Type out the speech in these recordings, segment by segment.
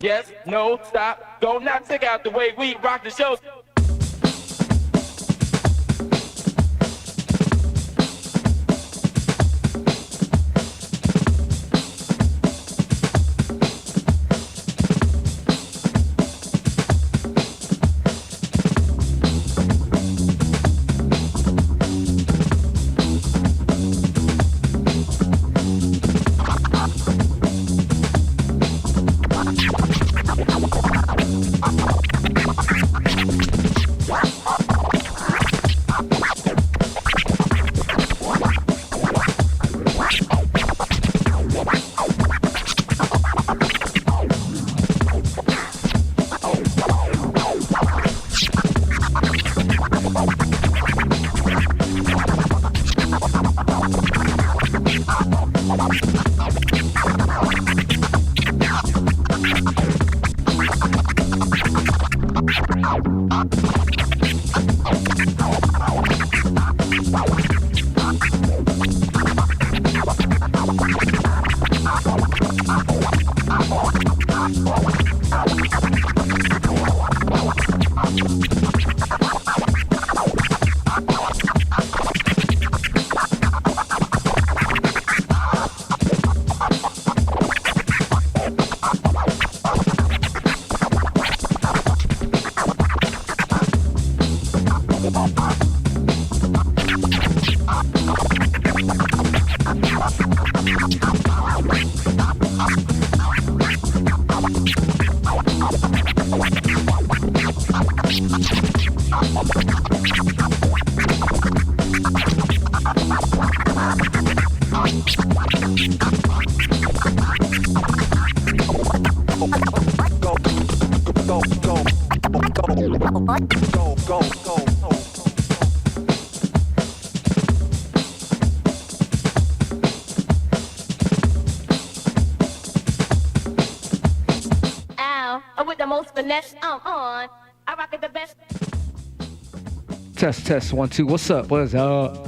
Yes, no, stop. Go now, check out the way we rock the show. Test 1 2. What's up? What is up?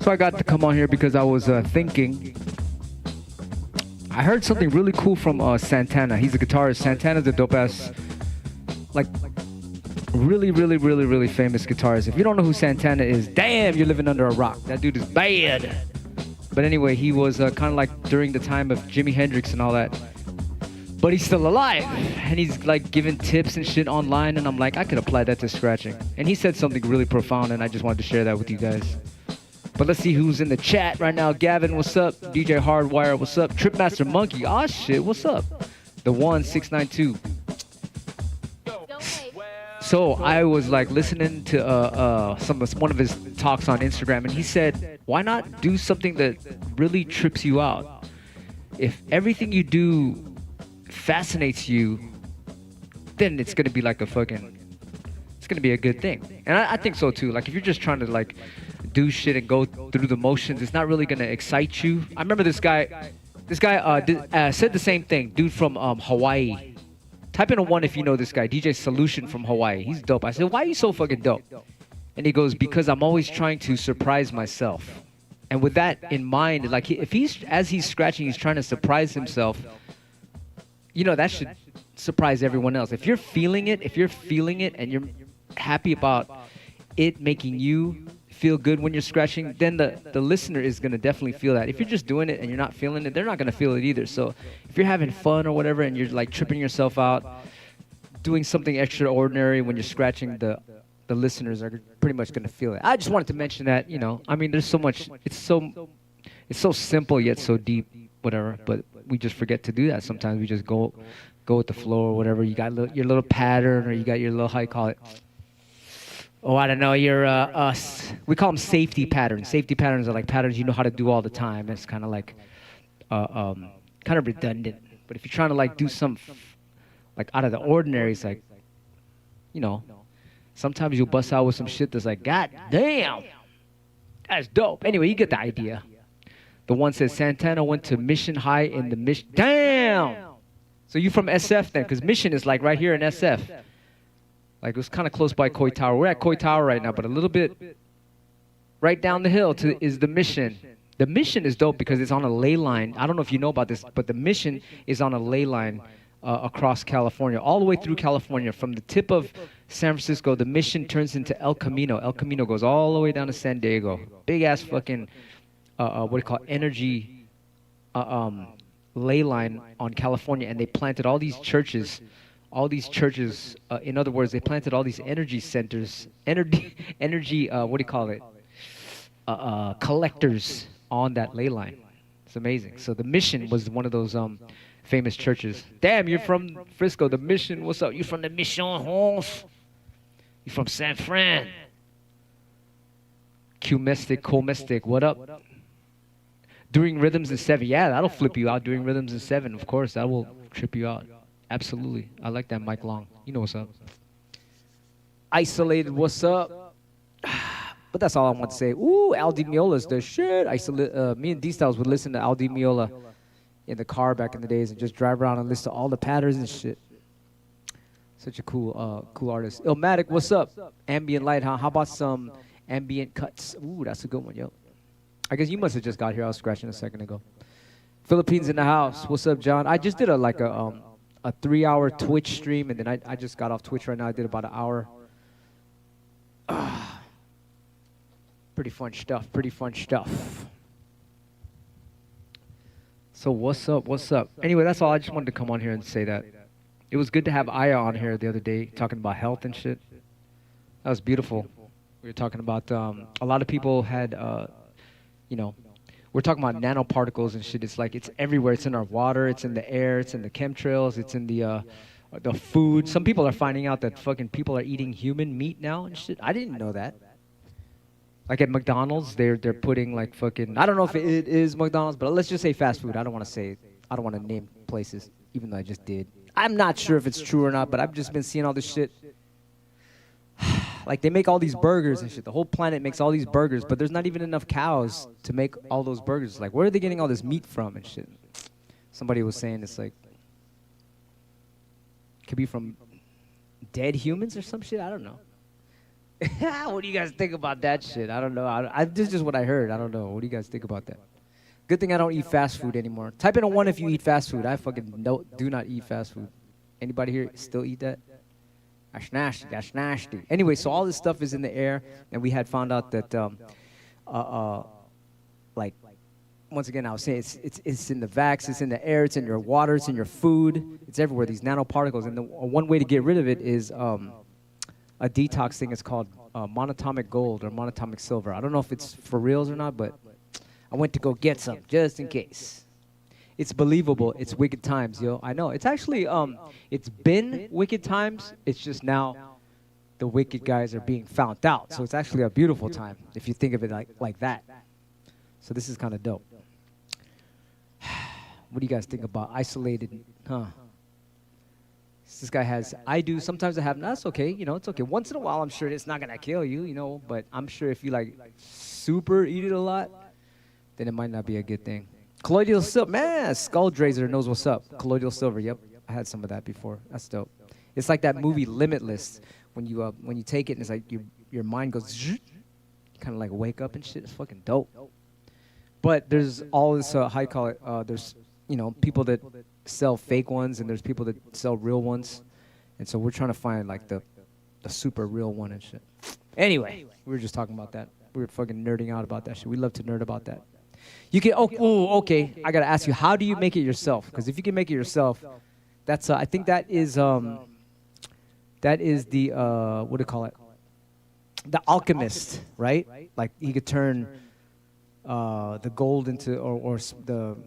So I got to come on here because I was thinking. I heard something really cool from Santana. He's a guitarist. Santana's a dope ass, like really famous guitarist. If you don't know who Santana is, damn, you're living under a rock. That dude is bad. But anyway, he was kind of like during the time of Jimi Hendrix and all that. But he's still alive, and he's like giving tips and shit online, and I'm like, I could apply that to scratching. And he said something really profound, and I just wanted to share that with you guys. But let's see who's in the chat right now. Gavin, what's up? DJ Hardwire, what's up? Tripmaster Monkey, aw shit, what's up? The 1692. So I was like listening to one of his talks on Instagram, and he said, why not do something that really trips you out? If everything you do fascinates you, then it's gonna be like it's gonna be a good thing. And I think so too. Like if you're just trying to like do shit and go through the motions, it's not really gonna excite you. I remember this guy said the same thing. Dude from Hawaii. Type in a 1 if you know this guy, DJ Solution from Hawaii. He's dope. I said, why are you so fucking dope? And he goes, because I'm always trying to surprise myself. And with that in mind, like if as he's scratching, he's trying to surprise himself. You know, that should surprise everyone else. If you're feeling it and you're happy about it making you feel good when you're scratching, then the listener is going to definitely feel that. If you're just doing it and you're not feeling it, they're not going to feel it either. So if you're having fun or whatever and you're like tripping yourself out, doing something extraordinary when you're scratching, the listeners are pretty much going to feel it. I just wanted to mention that, you know, I mean, there's so much, it's so simple yet so deep, whatever, but we just forget to do that sometimes. We just go with the flow or whatever. You got your little pattern, or you got your little, how you call it? Oh, I don't know. Your we call them safety patterns. Safety patterns are like patterns you know how to do all the time. It's kind of like kind of redundant. But if you're trying to like do some like out of the ordinary, it's like, you know, sometimes you'll bust out with some shit that's like, God damn, that's dope. Anyway, you get the idea. The one says Santana went to Mission High in the Mission. Damn! So you from SF then? Because Mission is like right here in SF. Like it was kind of close by Koi Tower. We're at Koi Tower right now, but a little bit right down the hill is the Mission. The Mission is dope because it's on a ley line. I don't know if you know about this, but the Mission is on a ley line across California, all the way through California. From the tip of San Francisco, the Mission turns into El Camino. El Camino goes all the way down to San Diego. Big ass fucking, what do you call it, energy ley line on California, and they planted all these churches. All these churches, in other words, they planted all these energy centers, energy, what do you call it, collectors on that ley line. It's amazing. So the Mission was one of those famous churches. Damn, you're from Frisco. The Mission. What's up? You from the Mission, Holmes? You from San Fran? Q-Mystic, Cool-Mystic. What up? Doing rhythms in 7. Yeah, that'll flip you out. Doing rhythms in 7. Of course, that will trip you out. Absolutely. I like that Mike Long. You know what's up. Isolated, what's up? But that's all I want to say. Ooh, Al Di Meola's the shit. Me and D-Styles would listen to Al Di Meola in the car back in the days and just drive around and listen to all the patterns and shit. Such a cool artist. Illmatic, what's up? Ambient light, huh? How about some ambient cuts? Ooh, that's a good one, yo. I guess you must have just got here. I was scratching a second ago. Philippines in the house. What's up, John? I just did a 3-hour Twitch stream, and then I just got off Twitch right now. I did about an hour. Pretty fun stuff. So what's up? Anyway, that's all. I just wanted to come on here and say that. It was good to have Aya on here the other day talking about health and shit. That was beautiful. We were talking about, a lot of people had, we're talking about nanoparticles and shit. It's like, it's everywhere. It's in our water. It's in the air. It's in the chemtrails. It's in the food. Some people are finding out that fucking people are eating human meat now and shit. I didn't know that. Like at McDonald's, they're putting like fucking, I don't know if it is McDonald's, but let's just say fast food. I don't want to name places, even though I just did. I'm not sure if it's true or not, but I've just been seeing all this shit. Like they make all these burgers and shit. The whole planet makes all these burgers, but there's not even enough cows to make all those burgers. Like, where are they getting all this meat from and shit? Somebody was saying it's like, could be from dead humans or some shit. I don't know. What do you guys think about that shit? I don't know. This is just what I heard. I don't know. What do you guys think about that? Good thing I don't eat fast food anymore. Type in a 1 if you eat fast food. I fucking do not eat fast food. Anybody here still eat that? That's nasty. That's nasty. Anyway, so all this stuff is in the air, and we had found out that, like, once again, I was saying it's in the vax, it's in the air, it's in your water, it's in your food, it's everywhere. These nanoparticles, and one way to get rid of it is a detox thing. It's called monatomic gold or monatomic silver. I don't know if it's for reals or not, but I went to go get some just in case. It's believable. It's wicked times, yo. I know. It's actually, it's been wicked times. It's just now the wicked guys are being found out. So it's actually a beautiful time if you think of it like that. So this is kind of dope. What do you guys think about isolated, huh? This guy has, I do, sometimes I have, no, that's okay, you know, it's okay. Once in a while, I'm sure it's not going to kill you, you know, but I'm sure if you, like, super eat it a lot, then it might not be a good thing. Colloidal silver, man, Skull Drazer knows what's up. Colloidal silver, yep, I had some of that before. That's dope. It's like that movie Limitless, when you take it and it's like your mind goes, you kind of like wake up and shit. It's fucking dope. But there's all this, how you call it, there's, you know, people that sell fake ones and there's people that sell real ones. And so we're trying to find like the super real one and shit. Anyway, we were just talking about that. We were fucking nerding out about that shit. We love to nerd about that. You can, okay, I gotta ask you, how do you make it yourself? Because if you can make it yourself, that's, I think that is the, what do you call it? The alchemist, right? Like he could turn the gold into, or the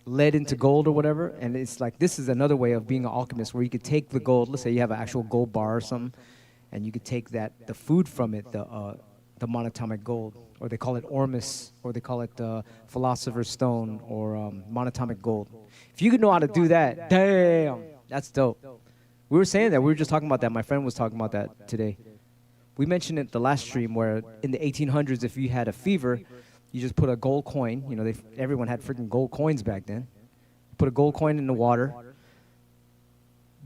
lead into gold or whatever. And it's like, this is another way of being an alchemist where you could take the gold, let's say you have an actual gold bar or something, and you could take that, the food from it, the monatomic gold, or they call it ormus, or they call it philosopher's stone, or monatomic gold. If you could know how to do that, damn, that's dope. We were saying that, we were just talking about that. My friend was talking about that today. We mentioned it the last stream where in the 1800s, if you had a fever, you just put a gold coin. You know, everyone had freaking gold coins back then. Put a gold coin in the water.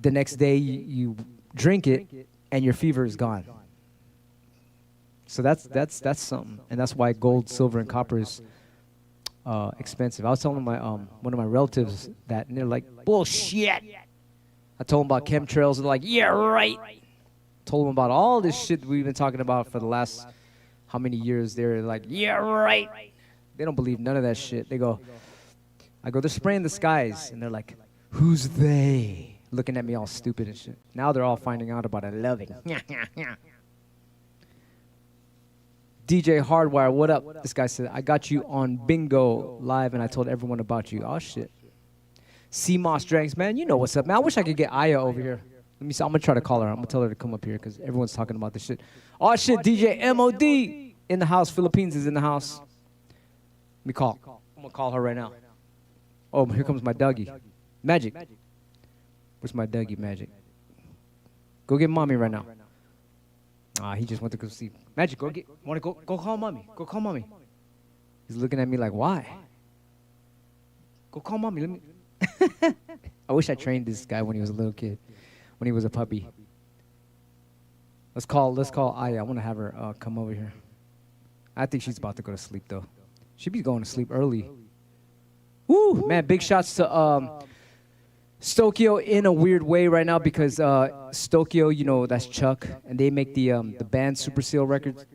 The next day, you drink it, and your fever is gone. So that's something, and that's why gold, silver, and copper is expensive. I was telling my one of my relatives that, and they're like, bullshit. I told them about chemtrails. They're like, yeah, right. Told them about all this shit we've been talking about for the last how many years. They're like, yeah, right. They don't believe none of that shit. They go, I go, they're spraying the skies. And they're like, who's they? Looking at me all stupid and shit. Now they're all finding out about it. Loving. DJ Hardwire, what up? This guy said, I got you on Bingo Live and I told everyone about you. Oh, shit. CMOS Drinks, man, you know what's up, man. I wish I could get Aya over here. Let me see. I'm going to try to call her. I'm going to tell her to come up here because everyone's talking about this shit. Oh, shit. DJ MOD in the house. Philippines is in the house. Let me call. I'm going to call her right now. Oh, here comes my Dougie. Magic. Where's my Dougie, Magic? Go get mommy right now. He just went to go see. Magic, go get. Want to go call mommy? Go call mommy. He's looking at me like, why? Go call mommy. Let me. I wish I trained this guy when he was a little kid, when he was a puppy. Let's call Aya. I want to have her come over here. I think she's about to go to sleep though. She'd be going to sleep early. Woo, man! Big shots to Stokio in a weird way right now because Stokio, you know, that's Chuck, and they make the Banned Superseal records.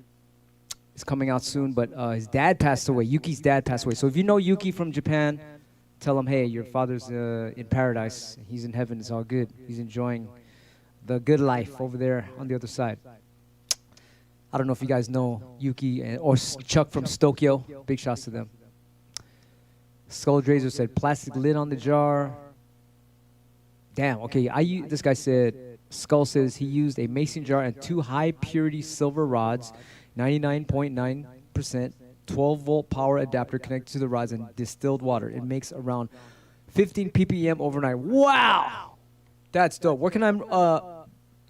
It's coming out soon, but his dad passed away. Yuki's dad passed away. So if you know Yuki from Japan, tell him, hey, your father's in paradise. He's in heaven. It's all good. He's enjoying the good life over there on the other side. I don't know if you guys know Yuki or Chuck from Stokio. Big shouts to them. Skull Drazer said, plastic lid on the jar. Damn, okay. This guy said, Skull says he used a mason jar and 2 high-purity silver rods, 99.9%, 12-volt power adapter connected to the rods and distilled water. It makes around 15 ppm overnight. Wow! That's dope. Where can I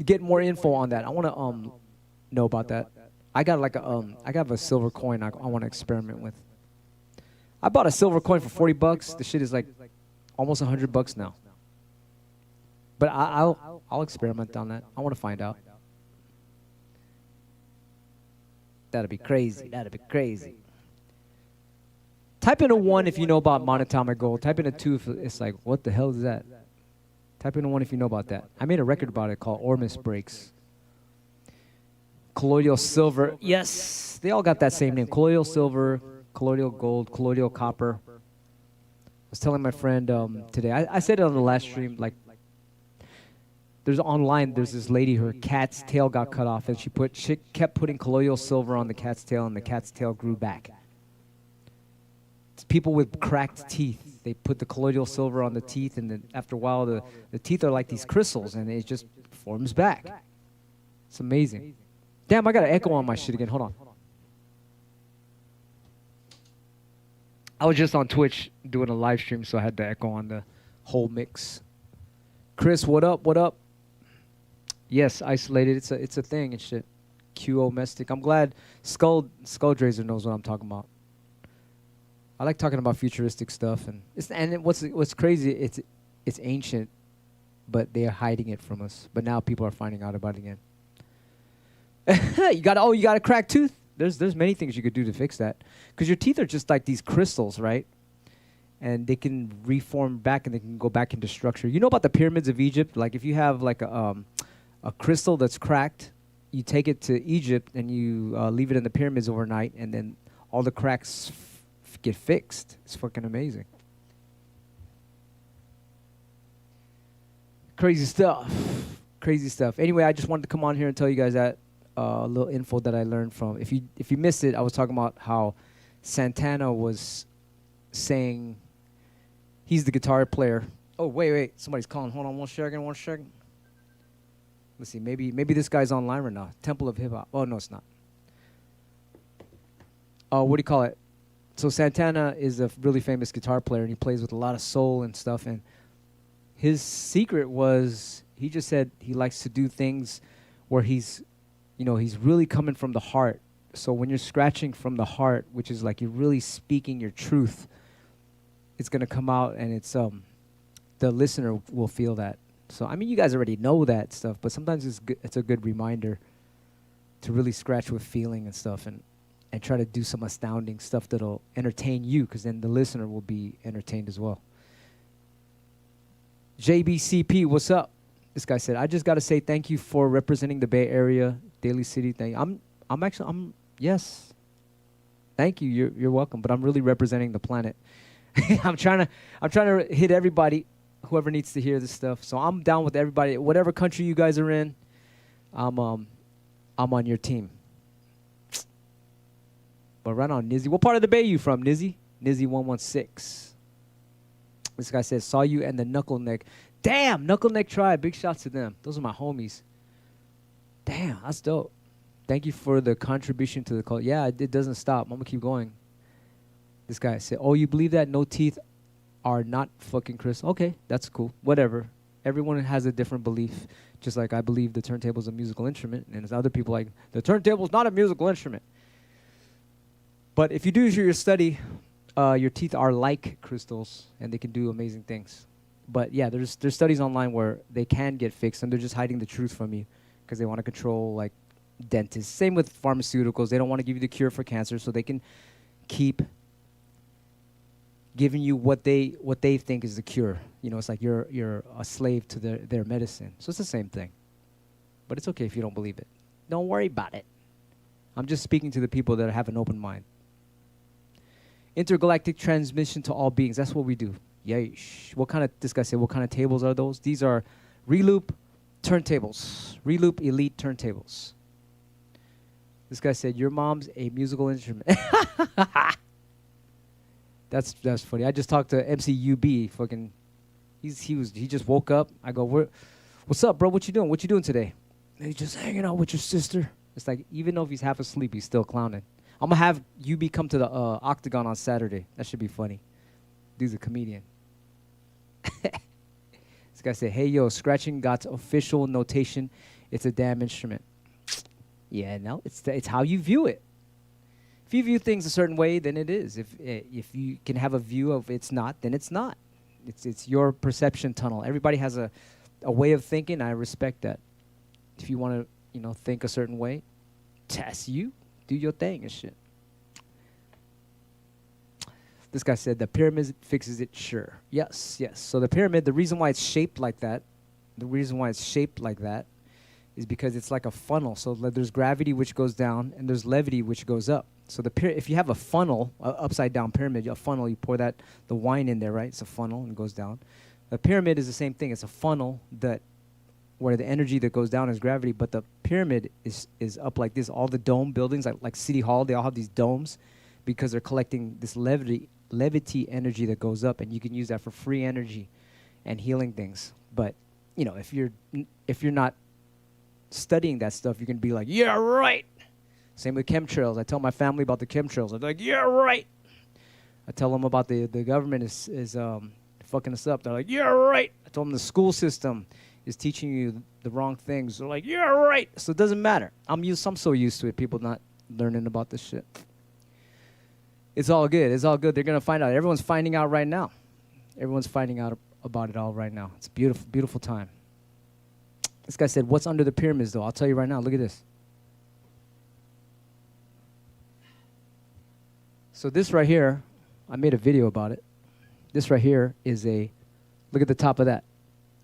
get more info on that? I want to know about that. I got like I got a silver coin I want to experiment with. I bought a silver coin for $40. The shit is like almost $100 now. But I'll experiment on that. I want to find out. That'd be crazy. That'd be crazy. Type in a 1 if you know about monatomic gold. Type in a 2 if it's like, what the hell is that? Type in a 1 if you know about that. I made a record about it called Ormus Breaks. Colloidal silver. Yes, they all got that same name. Colloidal silver, colloidal gold, colloidal copper. I was telling my friend today. I said it on the last stream, like, there's this lady, her cat's tail got cut off, and she kept putting colloidal silver on the cat's tail, and the cat's tail grew back. It's people with cracked teeth, they put the colloidal silver on the teeth, and then after a while, the teeth are like these crystals, and it just forms back. It's amazing. Damn, I got an echo on my shit again. Hold on. I was just on Twitch doing a live stream, so I had the echo on the whole mix. Chris, what up? What up? Yes, isolated. It's a thing and shit. Q-o-mestic. I'm glad Skull Drazer knows what I'm talking about. I like talking about futuristic stuff, and what's crazy, it's ancient, but they are hiding it from us. But now people are finding out about it again. you got a cracked tooth? There's many things you could do to fix that, because your teeth are just like these crystals, right? And they can reform back, and they can go back into structure. You know about the pyramids of Egypt? Like if you have like a crystal that's cracked, you take it to Egypt and you leave it in the pyramids overnight, and then all the cracks get fixed. It's fucking amazing. Crazy stuff. Crazy stuff. Anyway, I just wanted to come on here and tell you guys that little info that I learned from. If you missed it, I was talking about how Santana was saying he's the guitar player. Oh, wait. Somebody's calling. Hold on one second. Let's see. Maybe this guy's online right now. Temple of Hip Hop. Oh, no, it's not. What do you call it? So Santana is a really famous guitar player, and he plays with a lot of soul and stuff. And his secret was he just said he likes to do things where he's really coming from the heart. So when you're scratching from the heart, which is like you're really speaking your truth, it's going to come out, and it's the listener will feel that. So, I mean, you guys already know that stuff, but sometimes it's a good reminder to really scratch with feeling and stuff, and try to do some astounding stuff that'll entertain you, because then the listener will be entertained as well. JBCP, what's up? This guy said, I just got to say thank you for representing the Bay Area, Daly City thing. Yes. Thank you. You're welcome. But I'm really representing the planet. I'm trying to hit everybody, whoever needs to hear this stuff. So I'm down with everybody. Whatever country you guys are in, I'm on your team. But right on, Nizzy. What part of the Bay you from, Nizzy? Nizzy 116. This guy says, saw you and the Knuckle Neck. Damn, Knuckle Neck Tribe. Big shots to them. Those are my homies. Damn, that's dope. Thank you for the contribution to the cult. Yeah, it doesn't stop. I'm going to keep going. This guy said, oh, you believe that no teeth are not fucking crystal? Okay, that's cool. Whatever. Everyone has a different belief. Just like I believe the turntable is a musical instrument. And there's other people like, the turntable is not a musical instrument. But if you do your study, your teeth are like crystals, and they can do amazing things. But yeah, there's studies online where they can get fixed, and they're just hiding the truth from you because they want to control, like, dentists. Same with pharmaceuticals. They don't want to give you the cure for cancer, so they can keep giving you what they think is the cure. You know, it's like you're a slave to their medicine. So it's the same thing. But it's okay if you don't believe it. Don't worry about it. I'm just speaking to the people that have an open mind. Intergalactic transmission to all beings. That's what we do. Yeesh. This guy said, what kind of tables are those? These are reloop turntables. Reloop elite turntables. This guy said, your mom's a musical instrument. That's funny. I just talked to MCUB. Fucking, he just woke up. I go, what's up, bro? What you doing? What you doing today? And he's just hanging out with your sister. It's like, even though if he's half asleep, he's still clowning. I'm going to have UB come to the Octagon on Saturday. That should be funny. Dude's a comedian. This guy said, hey, yo, scratching got official notation. It's a damn instrument. Yeah, no, it's how you view it. If you view things a certain way, then it is. If you can have a view of it's not, then it's not. It's your perception tunnel. Everybody has a way of thinking. I respect that. If you want to, think a certain way, test you. Do your thing and shit. This guy said the pyramid fixes it. Sure. Yes. So the pyramid, the reason why it's shaped like that, is because it's like a funnel. So there's gravity which goes down and there's levity which goes up. So if you have a funnel, upside down pyramid, a funnel, you pour the wine in there, right? It's a funnel and it goes down. The pyramid is the same thing. It's a funnel where the energy that goes down is gravity, but the pyramid is up like this. All the dome buildings, like City Hall, they all have these domes because they're collecting this levity energy that goes up, and you can use that for free energy and healing things. But if you're not studying that stuff, you can be like, yeah, right. Same with chemtrails. I tell my family about the chemtrails. They're like, yeah, right. I tell them about the government is fucking us up. They're like, yeah, right. I told them the school system is teaching you the wrong things. They're like, yeah, right. So it doesn't matter. I'm so used to it, people not learning about this shit. It's all good. They're going to find out. Everyone's finding out right now. Everyone's finding out about it all right now. It's a beautiful, beautiful time. This guy said, what's under the pyramids, though? I'll tell you right now. Look at this. So this right here, I made a video about it. This right here is look at the top of that.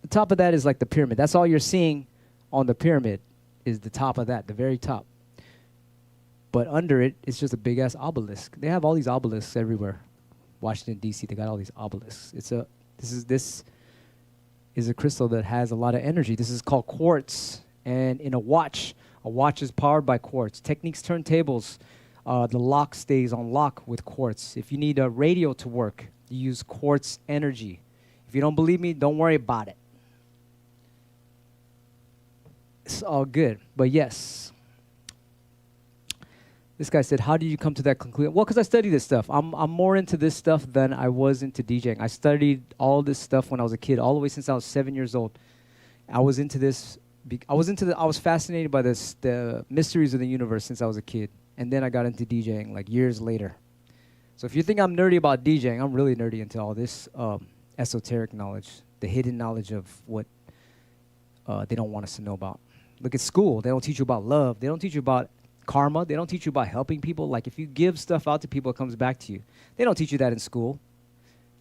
The top of that is like the pyramid. That's all you're seeing on the pyramid is the top of that, the very top. But under it, it's just a big-ass obelisk. They have all these obelisks everywhere. Washington, D.C., they got all these obelisks. This is a crystal that has a lot of energy. This is called quartz. And in a watch is powered by quartz. Techniques turntables, the lock stays on lock with quartz. If you need a radio to work, you use quartz energy. If you don't believe me, don't worry about it. It's all good. But yes. This guy said, how did you come to that conclusion? Well, because I studied this stuff. I'm more into this stuff than I was into DJing. I studied all this stuff when I was a kid, all the way since I was 7 years old. I was into this. I was fascinated by the mysteries of the universe since I was a kid. And then I got into DJing like years later. So if you think I'm nerdy about DJing, I'm really nerdy into all this esoteric knowledge, the hidden knowledge of what they don't want us to know about. Look at school. They don't teach you about love. They don't teach you about karma. They don't teach you about helping people. Like if you give stuff out to people, it comes back to you. They don't teach you that in school.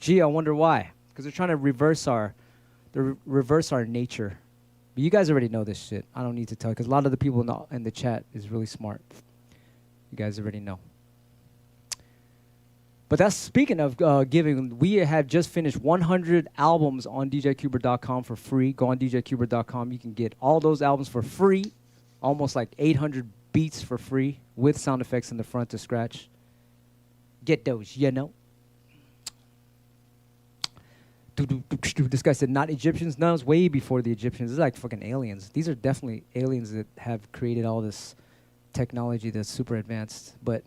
Gee, I wonder why. Because they're trying to reverse our nature But you guys already know this shit. I don't need to tell you because a lot of the people in the chat is really smart. You guys already know. But that's speaking of giving. We have just finished 100 albums on djqbert.com for free. Go on djqbert.com. You can get all those albums for free. Almost like 800 beats for free with sound effects in the front to scratch. Get those, you know. This guy said, not Egyptians. No, it's way before the Egyptians. It's like fucking aliens. These are definitely aliens that have created all this technology that's super advanced. But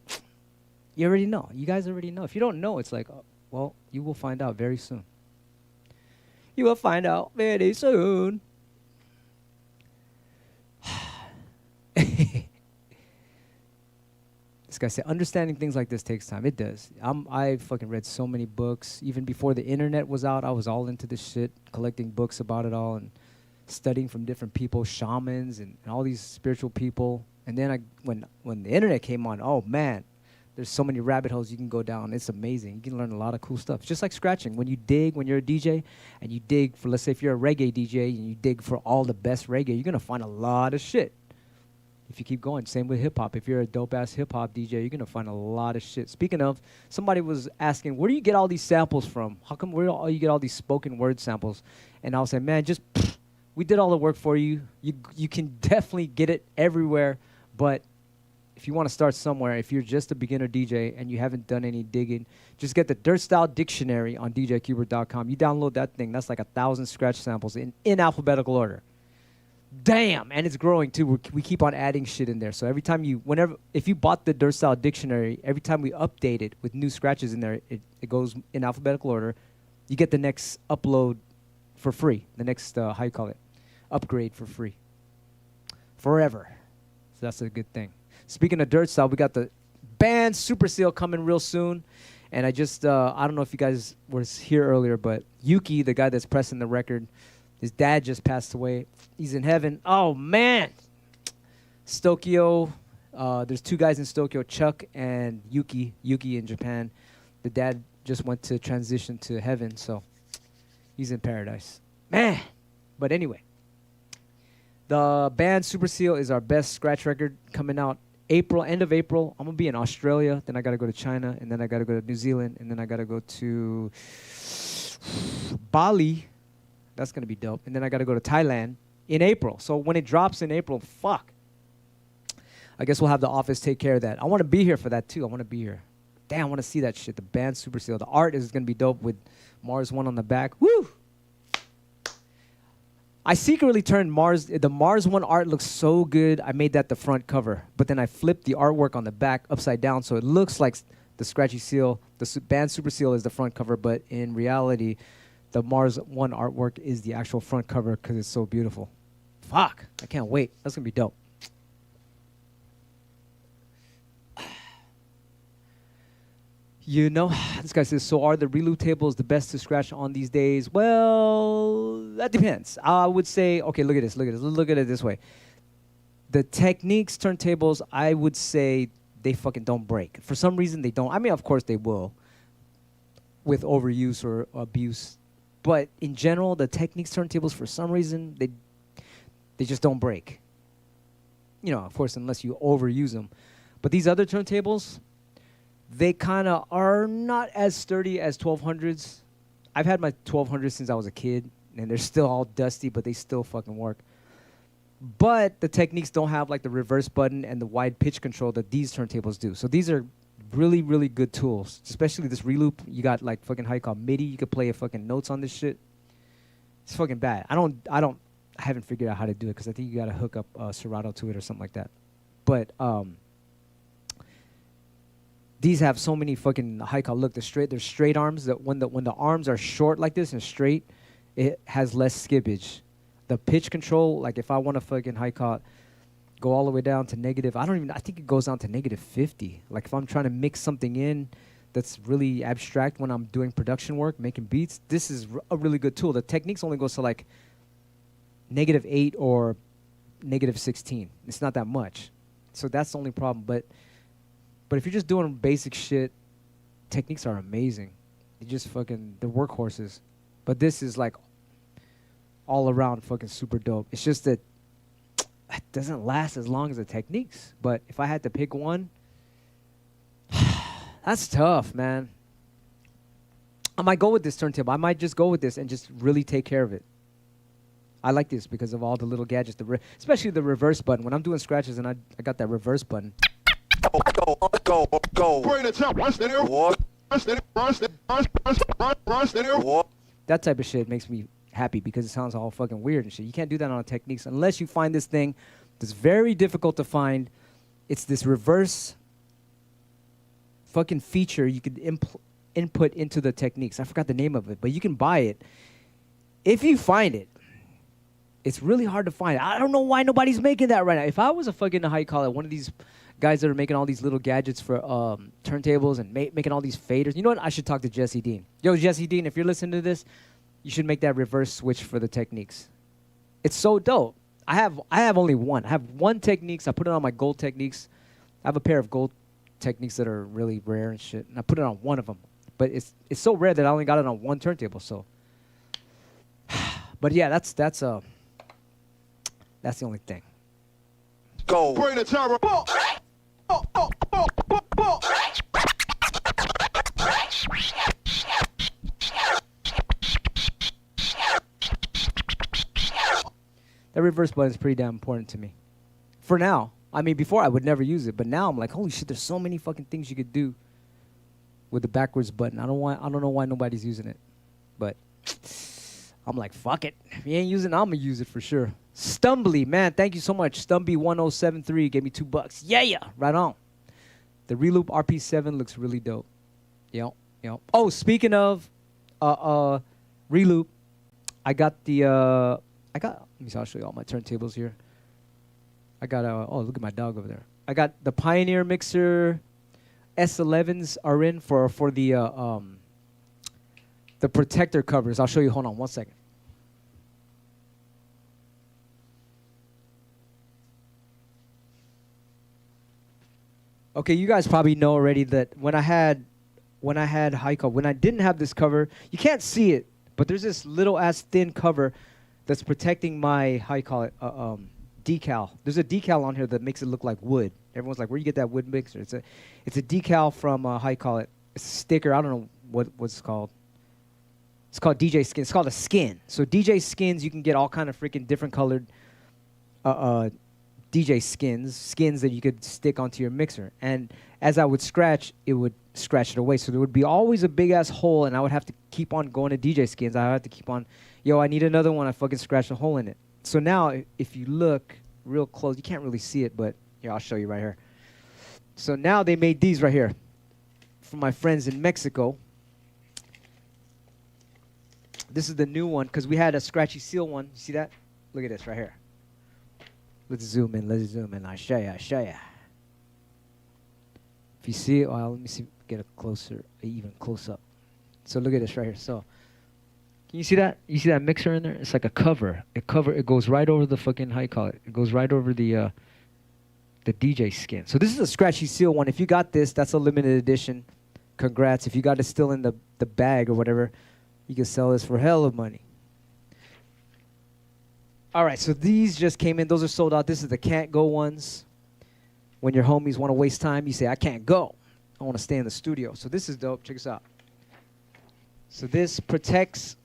you already know. You guys already know. If you don't know, it's like, oh, well, you will find out very soon. You will find out very soon. This guy said, understanding things like this takes time. It does. I fucking read so many books. Even before the internet was out, I was all into this shit, collecting books about it all and studying from different people, shamans and all these spiritual people. And then when the internet came on, oh man, there's so many rabbit holes you can go down. It's amazing. You can learn a lot of cool stuff. Just like scratching. When you dig, when you're a DJ, and you dig for, let's say if you're a reggae DJ and you dig for all the best reggae, you're going to find a lot of shit. If you keep going, same with hip-hop. If you're a dope-ass hip-hop DJ, you're going to find a lot of shit. Speaking of, somebody was asking, where do you get all these samples from? How come you get all these spoken word samples? And I'll say, man, just we did all the work for you. You can definitely get it everywhere. But if you want to start somewhere, if you're just a beginner DJ and you haven't done any digging, just get the Dirt Style Dictionary on djqbert.com. You download that thing. That's like 1,000 scratch samples in alphabetical order. Damn, and it's growing too. We keep on adding shit in there. So every time if you bought the Dirt Style Dictionary, every time we update it with new scratches in there, it goes in alphabetical order. You get the next upload for free. The next, how you call it, upgrade for free. Forever. So that's a good thing. Speaking of Dirt Style, we got the Banned Superseal coming real soon. And I don't know if you guys were here earlier, but Yuki, the guy that's pressing the record, his dad just passed away. He's in heaven. Oh, man. Stokyo. There's two guys in Stokyo, Chuck and Yuki. Yuki in Japan. The dad just went to transition to heaven, so he's in paradise. Man. But anyway. The Banned Superseal is our best scratch record coming out end of April. I'm going to be in Australia. Then I got to go to China. And then I got to go to New Zealand. And then I got to go to Bali. That's going to be dope. And then I got to go to Thailand in April. So when it drops in April, fuck. I guess we'll have the office take care of that. I want to be here for that, too. I want to be here. Damn, I want to see that shit. The Banned Superseal. The art is going to be dope with Mars 1 on the back. Woo! I secretly turned the Mars 1 art looks so good. I made that the front cover. But then I flipped the artwork on the back upside down so it looks like the Scratchy Seal. The Banned Superseal is the front cover, but in reality, the Mars 1 artwork is the actual front cover because it's so beautiful. Fuck. I can't wait. That's going to be dope. You know, this guy says, so are the reloop tables the best to scratch on these days? Well, that depends. I would say, okay, look at this. Look at it this way. The Techniques turntables, I would say they fucking don't break. For some reason, they don't. I mean, of course they will with overuse or abuse. But in general, the Techniques turntables, for some reason, they just don't break. You know, of course, unless you overuse them. But these other turntables, they kind of are not as sturdy as 1200s. I've had my 1200s since I was a kid, and they're still all dusty, but they still fucking work. But the Techniques don't have like the reverse button and the wide pitch control that these turntables do. So these are really, really good tools, especially this reloop. You got like fucking how you call MIDI. You could play a fucking notes on this shit. It's fucking bad. I haven't figured out how to do it because I think you got to hook up Serato to it or something like that. But these have so many fucking how you call look. There's straight arms that when the arms are short like this and straight, it has less skippage. The pitch control, like if I want to fucking how you call it, go all the way down to negative. I think it goes down to negative 50. Like if I'm trying to mix something in that's really abstract when I'm doing production work, making beats, this is a really good tool. The Techniques only goes to like negative 8 or negative 16. It's not that much. So that's the only problem. But if you're just doing basic shit, Techniques are amazing. They're workhorses. But this is like all around fucking super dope. It's just that it doesn't last as long as the Techniques. But if I had to pick one, that's tough, man. I might go with this turntable. I might just go with this and just really take care of it. I like this because of all the little gadgets, especially the reverse button. When I'm doing scratches and I got that reverse button. That type of shit makes me happy because it sounds all fucking weird and shit. You can't do that on Techniques unless you find this thing that's very difficult to find. It's this reverse fucking feature you could input into the Techniques. I forgot the name of it, but you can buy it. If you find it, it's really hard to find. I don't know why nobody's making that right now. If I was a fucking, how you call it, one of these guys that are making all these little gadgets for turntables and making all these faders. You know what? I should talk to Jesse Dean. Yo, Jesse Dean, if you're listening to this, you should make that reverse switch for the Techniques. It's so dope. I have only one. I have one Techniques. I put it on my gold Techniques. I have a pair of gold Techniques that are really rare and shit, and I put it on one of them. But it's so rare that I only got it on one turntable. So, but yeah, that's the only thing. Go. Bring the terrible. That reverse button is pretty damn important to me. For now. I mean, before I would never use it, but now I'm like, holy shit, there's so many fucking things you could do with the backwards button. I don't know why nobody's using it. But I'm like, fuck it. If you ain't using it, I'm gonna use it for sure. Stumbly, man, thank you so much. Stumby1073 gave me $2. Yeah, right on. The Reloop RP7 looks really dope. Yep. Oh, speaking of Reloop, let me see, I'll show you all my turntables here. I got oh, look at my dog over there. I got the Pioneer mixer. S11s are in for the protector covers. I'll show you. Hold on 1 second. Okay, you guys probably know already that when I didn't have this cover, you can't see it, but there's this little ass thin cover that's protecting my decal. There's a decal on here that makes it look like wood. Everyone's like, where do you get that wood mixer? It's a decal from it's a sticker. I don't know what's it called. It's called DJ Skin. It's called a skin. So DJ skins, you can get all kind of freaking different colored DJ skins that you could stick onto your mixer. And as I would scratch, it would scratch it away. So there would be always a big ass hole, and I would have to keep on going to DJ skins. I would have to keep on, I need another one. I fucking scratched a hole in it. So now, if you look real close, you can't really see it, but here, I'll show you right here. So now they made these right here from my friends in Mexico. This is the new one, because we had a scratchy seal one. You see that? Look at this right here. Let's zoom in. I'll show you. If you see it, well, let me see, get a closer, even close up. So look at this right here. So, can you see that? You see that mixer in there? It's like a cover. It goes right over the fucking, how you call it? It goes right over the DJ skin. So this is a scratchy seal one. If you got this, that's a limited edition. Congrats. If you got it still in the bag or whatever, you can sell this for hell of money. All right, so these just came in. Those are sold out. This is the can't go ones. When your homies want to waste time, you say, I can't go. I want to stay in the studio. So this is dope. Check this out. So this protects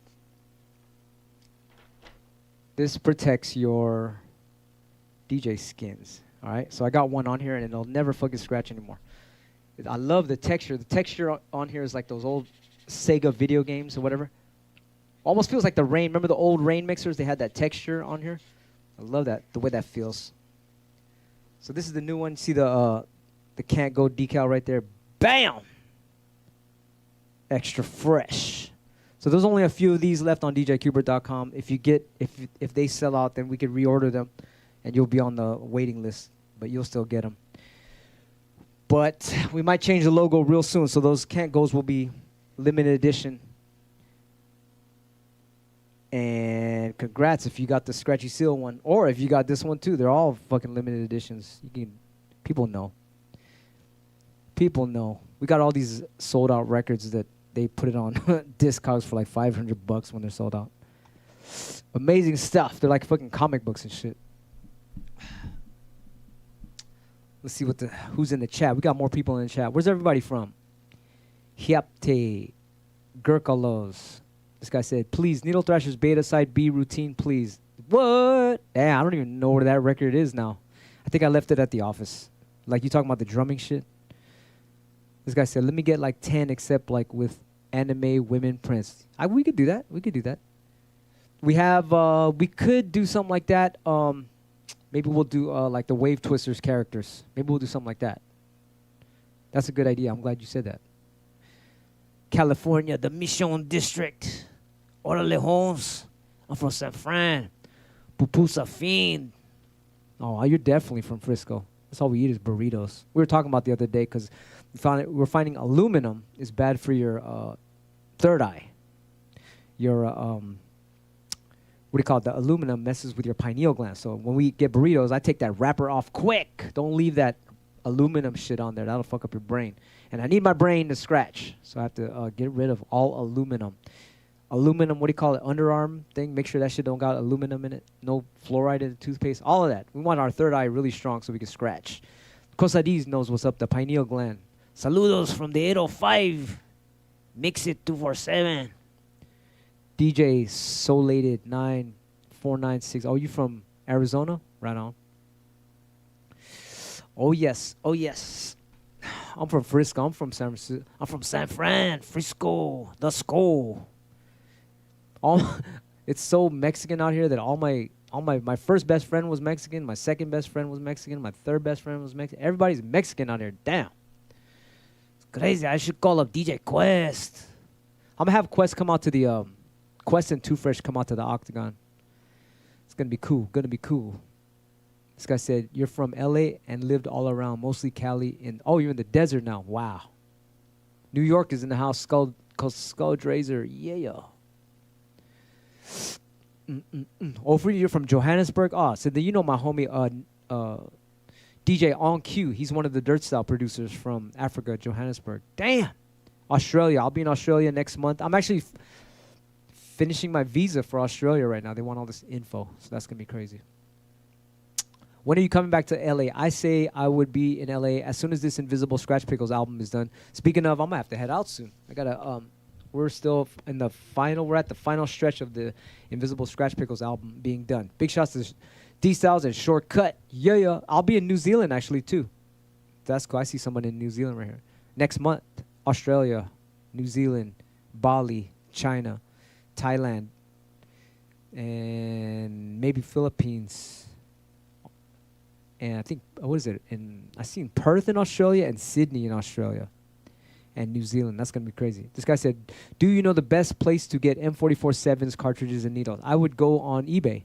your DJ skins. All right, so I got one on here, and it'll never fucking scratch anymore. I love the texture. The texture on here is like those old Sega video games or whatever. Almost feels like the Rain. Remember the old Rain mixers? They had that texture on here. I love that, the way that feels. So this is the new one. See the can't go decal right there. Bam! Extra fresh. So there's only a few of these left on djqbert.com. If they sell out, then we could reorder them, and you'll be on the waiting list. But you'll still get them. But we might change the logo real soon, so those can't goes will be limited edition. And congrats if you got the Scratchy Seal one, or if you got this one too. They're all fucking limited editions. People know. People know. We got all these sold out records that they put it on Discogs for like $500 when they're sold out. Amazing stuff. They're like fucking comic books and shit. Let's see who's in the chat. We got more people in the chat. Where's everybody from? Hyapte, Gurkalos. This guy said, please, Needle Thrasher's beta side B routine, please. What? Damn, I don't even know where that record is now. I think I left it at the office. Like, you talking about the drumming shit? This guy said, let me get like 10 except like with anime women prints. We could do that. We could do that. We have, we could do something like that. Maybe we'll do like the Wave Twisters characters. Maybe we'll do something like that. That's a good idea. I'm glad you said that. California, the Mission District. Orale Holmes. I'm from San Fran. Pupusa Fiend. Oh, you're definitely from Frisco. That's all we eat is burritos. We were talking about the other day because we're finding aluminum is bad for your third eye. Your what do you call it? The aluminum messes with your pineal gland. So when we get burritos, I take that wrapper off quick. Don't leave that aluminum shit on there. That'll fuck up your brain. And I need my brain to scratch. So I have to get rid of all aluminum. Aluminum, what do you call it? Underarm thing. Make sure that shit don't got aluminum in it. No fluoride in the toothpaste. All of that. We want our third eye really strong so we can scratch. Cosadiz knows what's up. The pineal gland. Saludos from the 805. Mix it 247. DJ Solated 9496. Oh, you from Arizona? Right on. Oh, yes. Oh, yes. I'm from Frisco. I'm from San Francisco. I'm from San Fran. Frisco. The Skull. It's so Mexican out here that my first best friend was Mexican. My second best friend was Mexican. My third best friend was Mexican. Everybody's Mexican out here. Damn. It's crazy. I should call up DJ Quest. I'm going to have Quest come out to the... Quest and Too Fresh come out to the Octagon. It's going to be cool. Going to be cool. This guy said, you're from L.A. and lived all around, mostly Cali. Oh, you're in the desert now. Wow. New York is in the house. Skull Razor. Yeah. Oh, for you're from Johannesburg? Oh, so you know my homie DJ On Q. He's one of the Dirt Style producers from Africa, Johannesburg. Damn. Australia. I'll be in Australia next month. I'm actually finishing my visa for Australia right now. They want all this info, so that's going to be crazy. When are you coming back to L.A.? I say I would be in L.A. as soon as this Invisibl Skratch Piklz album is done. Speaking of, I'm going to have to head out soon. I got to... We're still in the final. We're at the final stretch of the Invisibl Skratch Piklz album being done. Big shots to D Styles and Shortcut. Yeah. I'll be in New Zealand actually too. That's cool. I see someone in New Zealand right here. Next month, Australia, New Zealand, Bali, China, Thailand, and maybe Philippines. And I think what is it? I seen Perth in Australia and Sydney in Australia. And New Zealand. That's going to be crazy. This guy said, do you know the best place to get M447s, cartridges, and needles? I would go on eBay.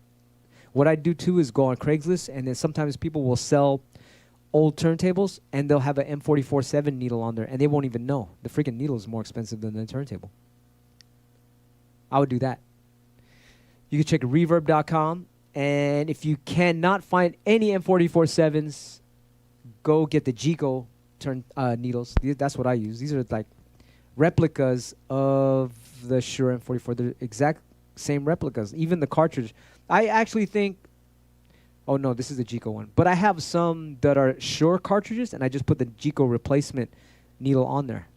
What I do, too, is go on Craigslist, and then sometimes people will sell old turntables, and they'll have an M447 needle on there, and they won't even know. The freaking needle is more expensive than the turntable. I would do that. You can check reverb.com, and if you cannot find any M447s, go get the Jico needles. That's what I use. These are like replicas of the Shure M44. They're exact same replicas. Even the cartridge. I actually think... Oh, no, this is the Jico one. But I have some that are Shure cartridges, and I just put the Jico replacement needle on there.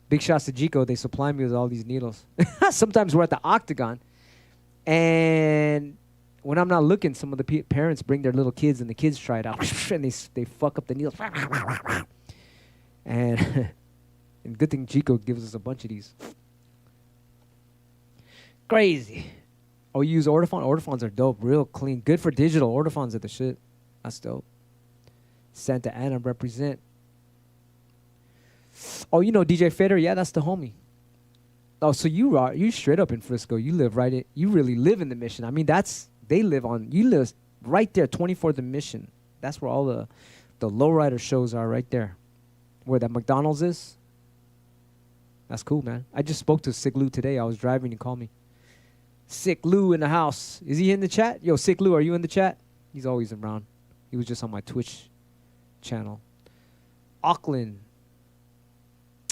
Big shots to Jico. They supply me with all these needles. Sometimes we're at the Octagon, and... when I'm not looking, some of the parents bring their little kids, and the kids try it out, and they fuck up the needles. And good thing Jico gives us a bunch of these. Crazy. Oh, you use Ortofon? Ortofons are dope, real clean. Good for digital. Ortofons are the shit. That's dope. Santa Ana represent. Oh, you know DJ Fader? Yeah, that's the homie. Oh, so you straight up in Frisco. You live right in, you really live in the Mission. I mean, they live on, you live right there, 24th and Mission. That's where all the lowrider shows are, right there. Where that McDonald's is. That's cool, man. I just spoke to Sick Lou today. I was driving, he called me. Sick Lou in the house. Is he in the chat? Yo, Sick Lou, are you in the chat? He's always around. He was just on my Twitch channel. Auckland.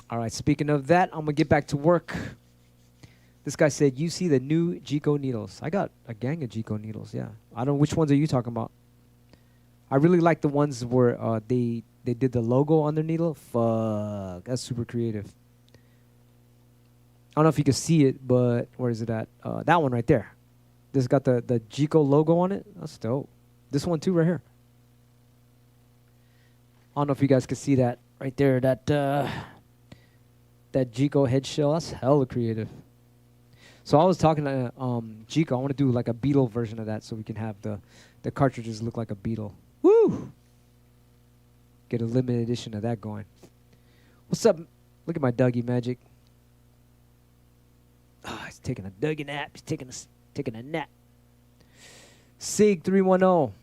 All right, speaking of that, I'm going to get back to work. This guy said, you see the new Jico needles. I got a gang of Jico needles, yeah. I don't know, which ones are you talking about? I really like the ones where they did the logo on their needle. Fuck, that's super creative. I don't know if you can see it, but where is it at? That one right there. This got the Jico logo on it. That's dope. This one too right here. I don't know if you guys can see that right there. That Jico head shell. That's hella creative. So I was talking to Jico. I want to do like a beetle version of that so we can have the cartridges look like a beetle. Woo! Get a limited edition of that going. What's up? Look at my Dougie magic. Ah, he's taking a Dougie nap. He's taking a nap. Sig 310.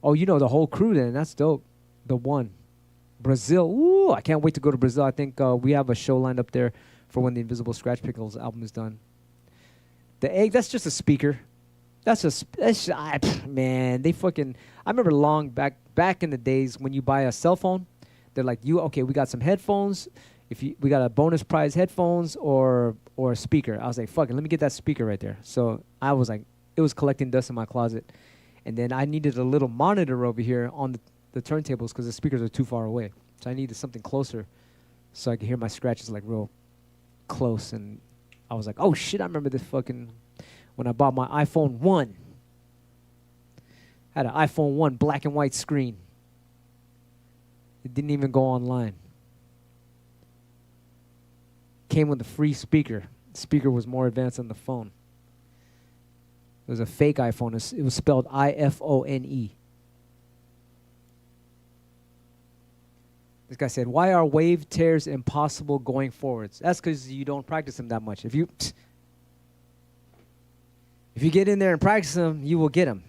Oh, you know the whole crew then. That's dope. The one. Brazil. Ooh, I can't wait to go to Brazil. I think we have a show lined up there for when the Invisibl Skratch Piklz album is done. The egg, that's just a speaker. Man, they fucking, I remember long back in the days when you buy a cell phone, they're like, okay, we got some headphones. We got a bonus prize headphones or a speaker. I was like, fuck it, let me get that speaker right there. So I was like, it was collecting dust in my closet. And then I needed a little monitor over here on the turntables because the speakers are too far away. So I needed something closer so I could hear my scratches like real close. And I was like, oh shit, I remember this fucking, when I bought my iPhone 1. I had an iPhone 1 black and white screen. It didn't even go online. Came with a free speaker. The speaker was more advanced than the phone. It was a fake iPhone. It was spelled iPhone. This guy said, why are wave tears impossible going forwards? That's because you don't practice them that much. If you get in there and practice them, you will get them.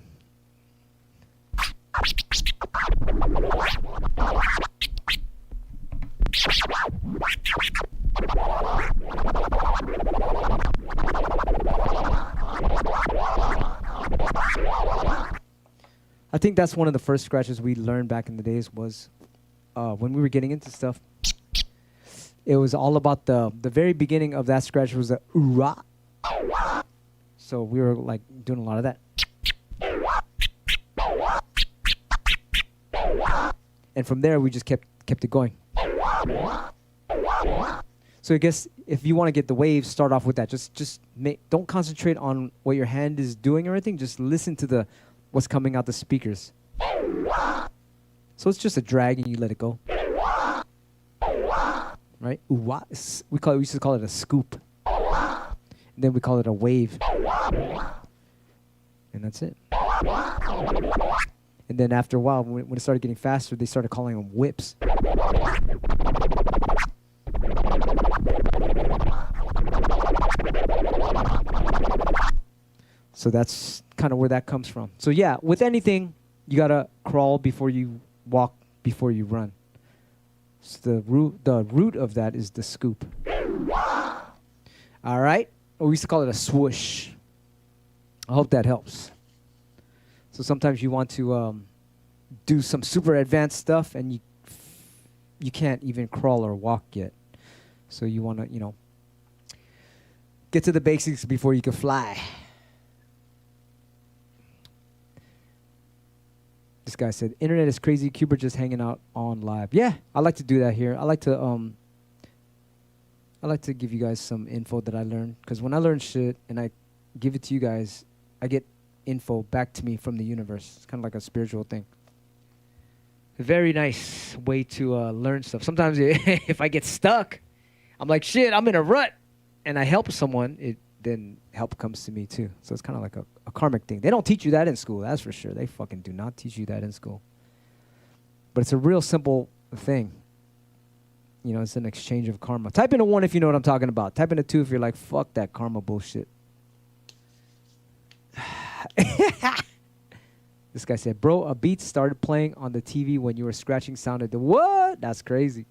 I think that's one of the first scratches we learned back in the days was when we were getting into stuff. It was all about the very beginning of that scratch was the ooh-rah. So we were like doing a lot of that. And from there we just kept it going. So I guess if you want to get the waves, start off with that. Don't concentrate on what your hand is doing or anything. Just listen to what's coming out the speakers. So it's just a drag and you let it go. Right? Ooh-wah. We used to call it a scoop. And then we call it a wave. And that's it. And then after a while, when it started getting faster, they started calling them whips. So that's kind of where that comes from. So yeah, with anything, you gotta crawl before you walk, before you run. So the root of that is the scoop. All right? Or we used to call it a swoosh. I hope that helps. So sometimes you want to do some super advanced stuff and you can't even crawl or walk yet. So you want to, get to the basics before you can fly. This guy said, internet is crazy, Qbert just hanging out on live. Yeah, I like to do that here. I like to give you guys some info that I learned. Because when I learn shit and I give it to you guys, I get info back to me from the universe. It's kind of like a spiritual thing. A very nice way to learn stuff. Sometimes if I get stuck, I'm like, shit, I'm in a rut. And I help someone, then help comes to me too. So it's kind of like a karmic thing. They don't teach you that in school, that's for sure. They fucking do not teach you that in school. But it's a real simple thing. It's an exchange of karma. Type in a 1 if you know what I'm talking about. Type in a 2 if you're like, fuck that karma bullshit. This guy said, bro, a beat started playing on the TV when you were scratching sounded. What? That's crazy.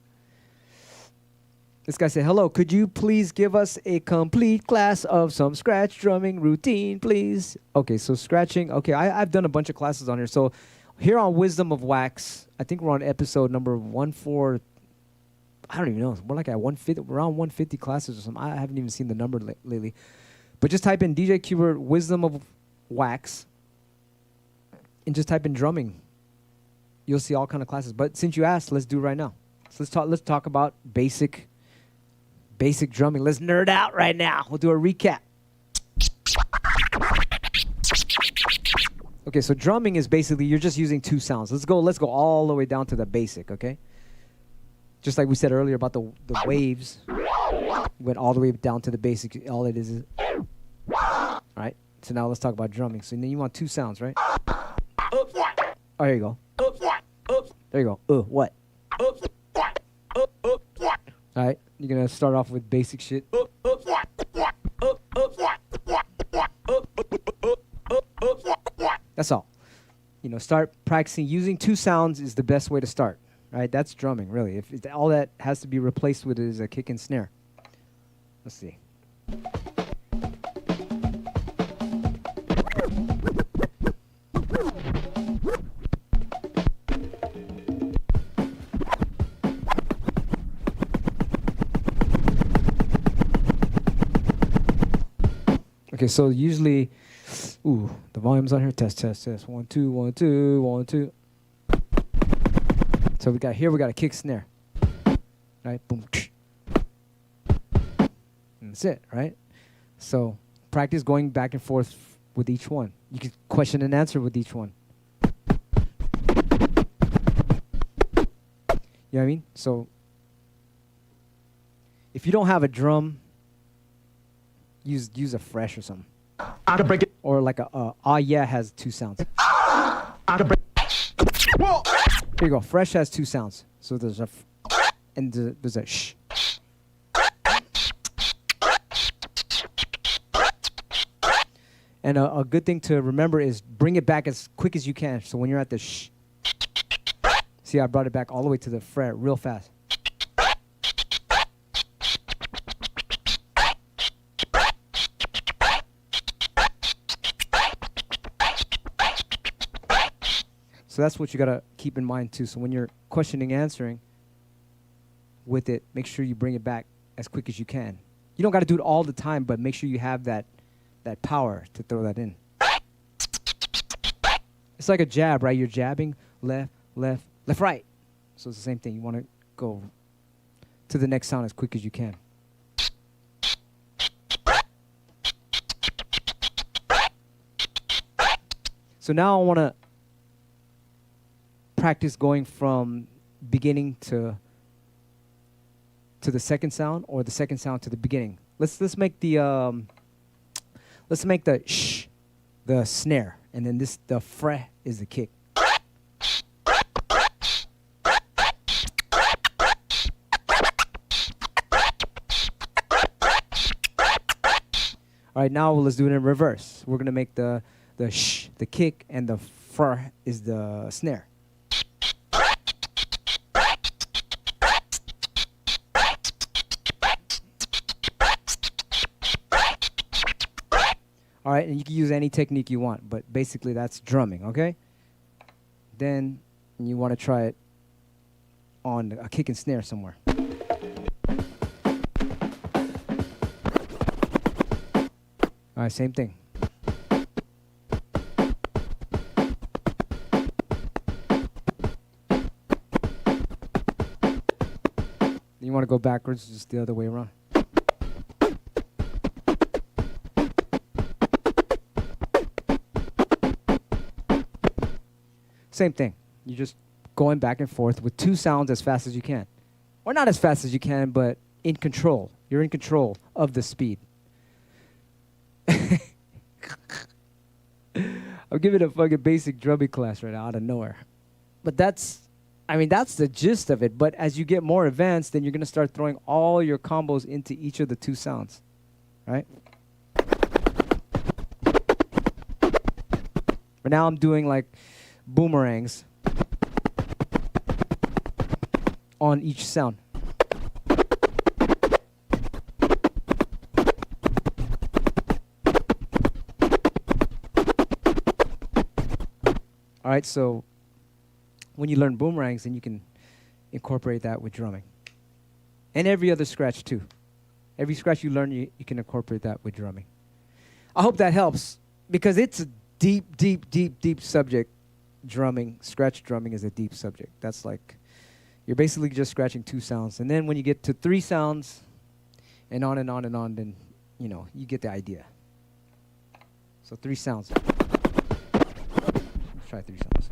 This guy said, hello, could you please give us a complete class of some scratch drumming routine, please? Okay, so scratching. Okay, I've done a bunch of classes on here. So here on Wisdom of Wax, I think we're on episode number 141. I don't even know. We're like at 150, around 150 classes or something. I haven't even seen the number lately. But just type in DJ Qbert Wisdom of Wax and just type in drumming. You'll see all kind of classes. But since you asked, let's do it right now. So let's talk about basic drumming. Let's nerd out right now. We'll do a recap. Okay, so drumming is basically you're just using two sounds. Let's go all the way down to the basic, okay? Just like we said earlier about the waves, went all the way down to the basic. All it is all right. So now let's talk about drumming. So then you want two sounds, right? Oh, here you go. There you go. What? All right. You're gonna start off with basic shit. That's all. You know, start practicing. Using two sounds is the best way to start. Right? That's drumming, really. If all that has to be replaced with is a kick and snare. Let's see. Okay, so usually, the volume's on here. Test. 1, 2, 1, 2, 1, 2. So we got a kick snare. Right? Boom. And that's it, right? So practice going back and forth with each one. You can question and answer with each one. You know what I mean? So if you don't have a drum, use a fresh or something. Or like a yeah has two sounds. Here you go. Fresh has two sounds. So there's a and there's a sh. And a good thing to remember is bring it back as quick as you can. So when you're at the sh, see, I brought it back all the way to the fret real fast. So that's what you gotta keep in mind too. So when you're questioning, answering with it, make sure you bring it back as quick as you can. You don't gotta do it all the time, but make sure you have that power to throw that in. It's like a jab, right? You're jabbing left, right. So it's the same thing. You wanna go to the next sound as quick as you can. So now I wanna practice going from beginning to the second sound, or the second sound to the beginning. Let's make the sh the snare, and then the fret is the kick. All right, now let's do it in reverse. We're gonna make the sh the kick, and the fret is the snare. All right, and you can use any technique you want, but basically that's drumming, okay? Then you want to try it on a kick and snare somewhere. All right, same thing. You want to go backwards, just the other way around. Same thing. You're just going back and forth with two sounds as fast as you can. Or not as fast as you can, but in control. You're in control of the speed. I'm giving a fucking basic drumming class right now out of nowhere. But that's the gist of it. But as you get more advanced, then you're going to start throwing all your combos into each of the two sounds. Right? But now I'm doing like boomerangs on each sound. All right, so when you learn boomerangs, then you can incorporate that with drumming. And every other scratch too. Every scratch you learn, you can incorporate that with drumming. I hope that helps because it's a deep, deep, deep, deep subject. Drumming, scratch drumming is a deep subject. That's like, you're basically just scratching 2 sounds. And then when you get to 3 sounds and on and on and on, then, you know, you get the idea. So 3 sounds. Let's try 3 sounds.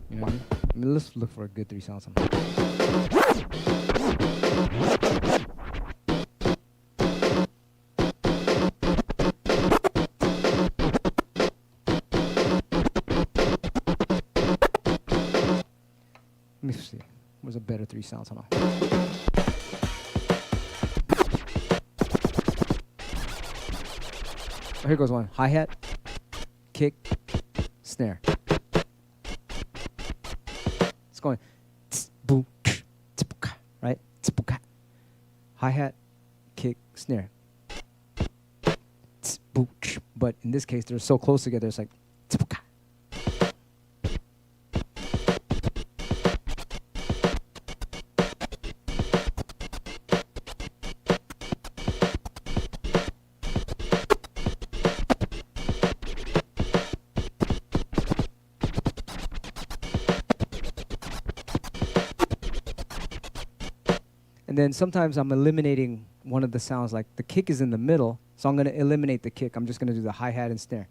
You know what I mean? I mean, let's look for a good 3 sounds. Let me see. What's a better 3 sounds? Hold on. Oh, here goes one. Hi-hat, kick, snare. It's going boom, right? Hi-hat, kick, snare. But in this case, they're so close together, it's like and then sometimes I'm eliminating one of the sounds, like the kick is in the middle, so I'm going to eliminate the kick. I'm just going to do the hi-hat and snare.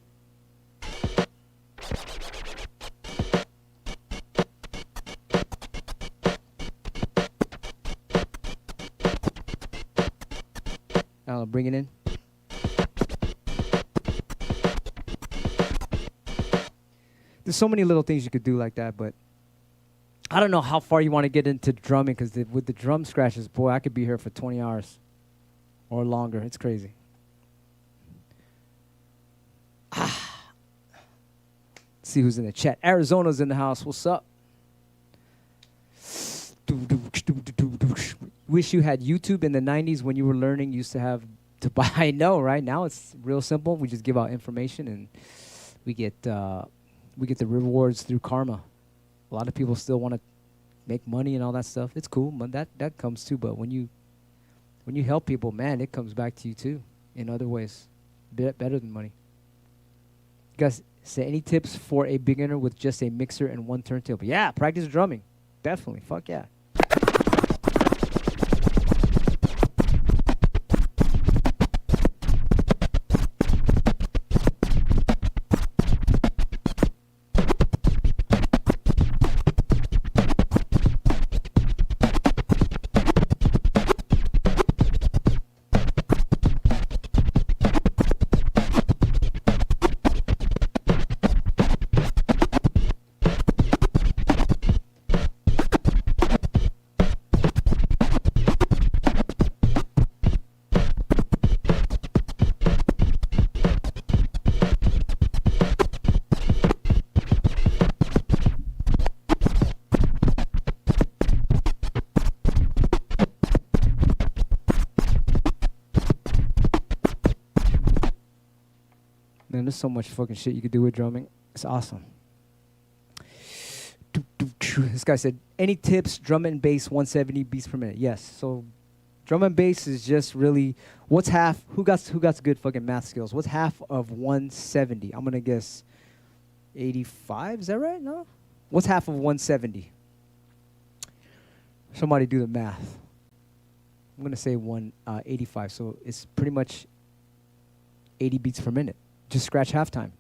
I'll bring it in. There's so many little things you could do like that, but I don't know how far you want to get into drumming, because with the drum scratches, boy, I could be here for 20 hours or longer. It's crazy. See who's in the chat. Arizona's in the house. What's up? Wish you had YouTube in the 90s when you were learning. You used to have to buy. I know, right? Now it's real simple. We just give out information and we get the rewards through karma. A lot of people still want to make money and all that stuff. It's cool, but that comes too. But when you help people, man, it comes back to you too in other ways, better than money. You guys, say any tips for a beginner with just a mixer and 1 turntable? Yeah, practice drumming. Definitely. Fuck yeah. Man, there's so much fucking shit you could do with drumming. It's awesome. This guy said, any tips, drum and bass, 170 beats per minute? Yes. So drum and bass is just really, what's half, who got good fucking math skills? What's half of 170? I'm going to guess 85, is that right? No? What's half of 170? Somebody do the math. I'm going to say 185, so it's pretty much 80 beats per minute. Just scratch halftime.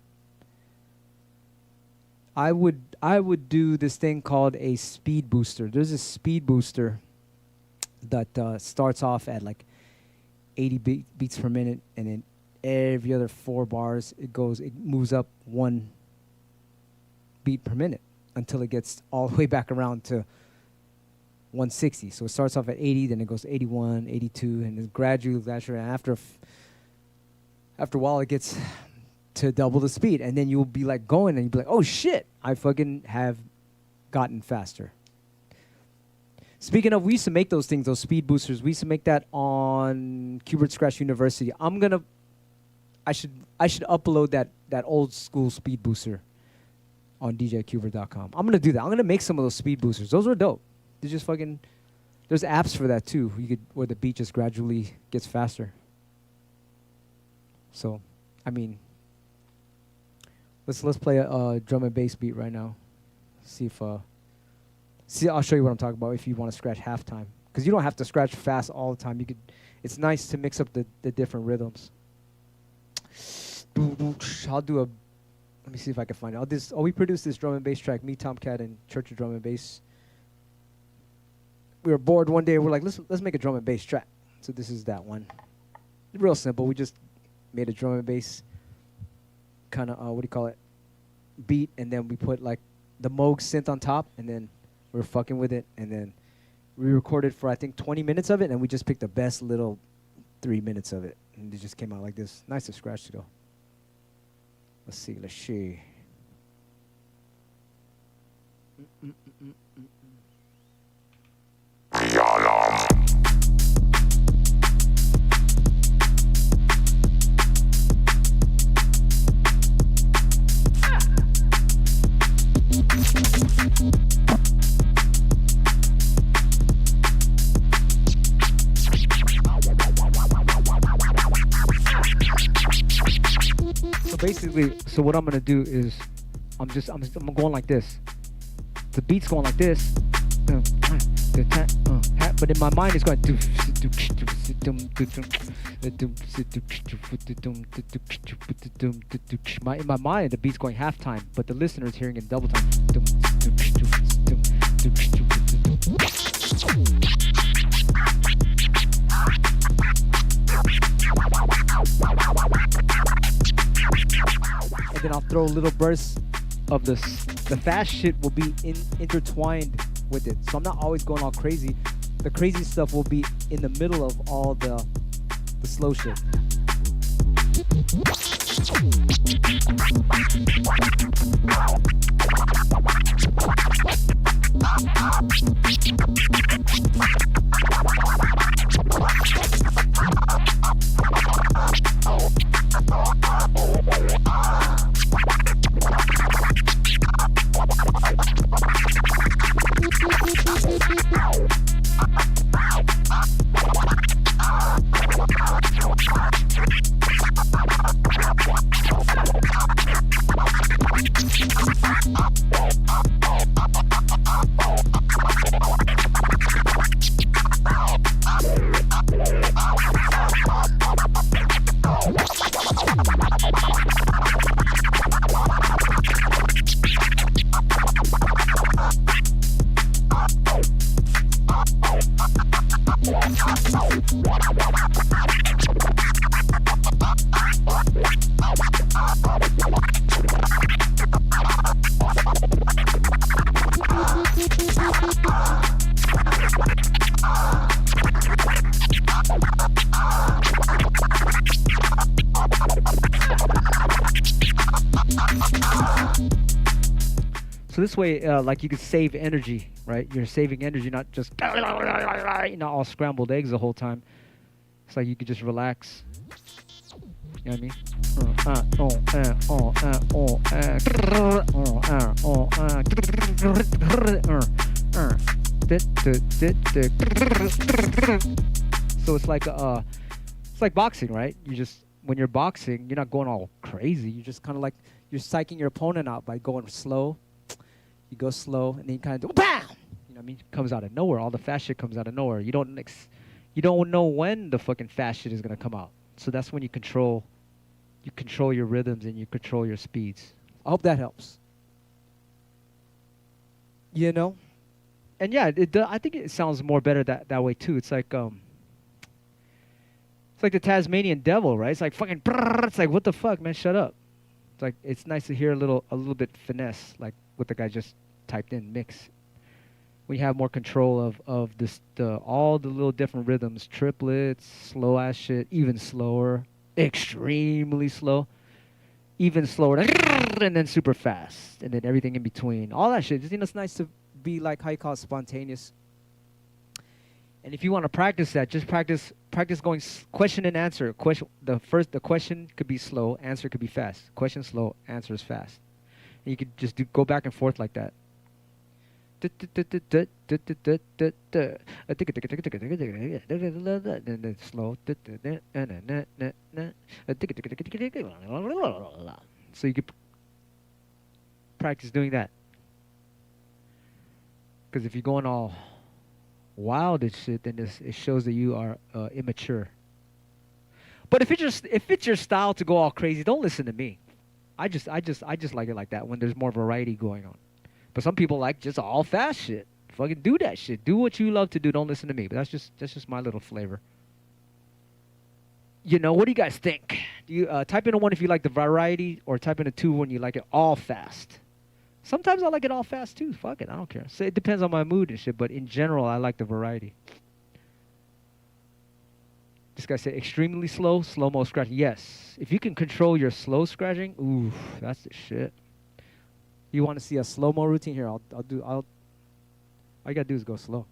I would do this thing called a speed booster. There's a speed booster that starts off at like 80 beats per minute, and then every other 4 bars it moves up 1 beat per minute until it gets all the way back around to 160. So it starts off at 80, then it goes 81, 82, and then gradually, and after a while it gets to double the speed, and then you'll be like going, and you'll be like, oh shit, I fucking have gotten faster. Speaking of, we used to make those things, those speed boosters. We used to make that on Qbert Scratch University. I'm gonna I should upload that old school speed booster on djqbert.com. I'm gonna do that. I'm gonna make some of those speed boosters. Those were dope. They just fucking. There's apps for that too. Where the beat just gradually gets faster. So, I mean, let's play a drum and bass beat right now. See if I'll show you what I'm talking about if you want to scratch halftime, because you don't have to scratch fast all the time. You could. It's nice to mix up the different rhythms. I'll do a. Let me see if I can find it. We produced this drum and bass track. Me, Tomcat, and Church of Drum and Bass. We were bored one day. We're like, let's make a drum and bass track. So this is that one. Real simple. We just made a drum and bass kind of what do you call it? Beat, and then we put like the Moog synth on top, and then we were fucking with it, and then we recorded for I think 20 minutes of it, and we just picked the best little 3 minutes of it, and it just came out like this. Nice to scratch though. Let's see. Basically, so what I'm gonna do is, I'm going like this. The beat's going like this, but in my mind it's going. In my mind, the beat's going halftime, but the listener's hearing it double time. And then I'll throw little bursts of the fast shit will be intertwined with it. So I'm not always going all crazy. The crazy stuff will be in the middle of all the slow shit. So this way, like you could save energy, right? You're saving energy, not just all scrambled eggs the whole time. It's like you could just relax. You know what I mean? So it's like boxing, right? You just, when you're boxing, you're not going all crazy. You're just kind of like, you're psyching your opponent out by going slow. You go slow, and then you kind of do, bam! You know what I mean? It comes out of nowhere. All the fast shit comes out of nowhere. You don't know when the fucking fast shit is gonna come out. So that's when you control your rhythms and you control your speeds. I hope that helps. You know? And yeah, I think it sounds more better that way too. It's like the Tasmanian devil, right? It's like fucking, it's like, what the fuck, man? Shut up. It's like, it's nice to hear a little bit finesse, like what the guy just typed in, mix. We have more control of this, all the little different rhythms, triplets, slow ass shit, even slower, extremely slow, even slower, and then super fast, and then everything in between. All that shit. Just, you know, it's nice to be like, how you call it, spontaneous. And if you want to practice that, just practice going question and answer. The question could be slow, answer could be fast. Question slow, answer is fast. And you could just go back and forth like that. And then slow. So you could practice doing that. Because if you're going all wild and shit, then it shows that you are immature. But if it's your style to go all crazy, don't listen to me. I just like it like that when there's more variety going on. But some people like just all fast shit. Fucking do that shit. Do what you love to do. Don't listen to me. But that's just my little flavor. You know, what do you guys think? Do you type in a 1 if you like the variety, or type in a 2 when you like it all fast? Sometimes I like it all fast too. Fuck it, I don't care. So it depends on my mood and shit, but in general, I like the variety. This guy said extremely slow-mo scratching. Yes, if you can control your slow scratching, ooh, that's the shit. You want to see a slow-mo routine? Here, all you gotta do is go slow.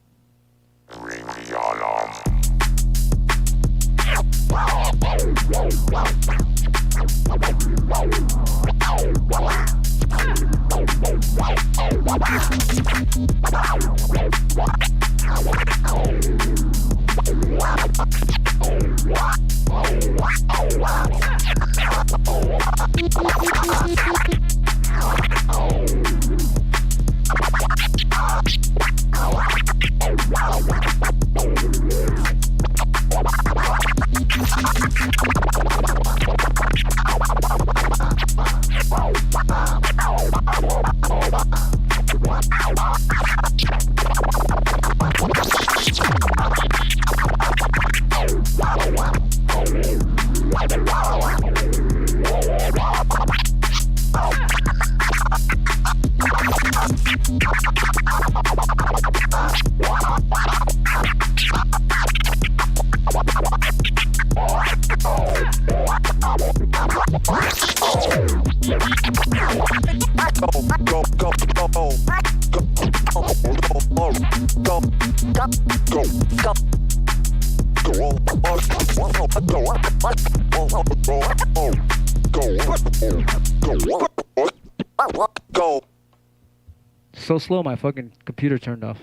So slow, my fucking computer turned off.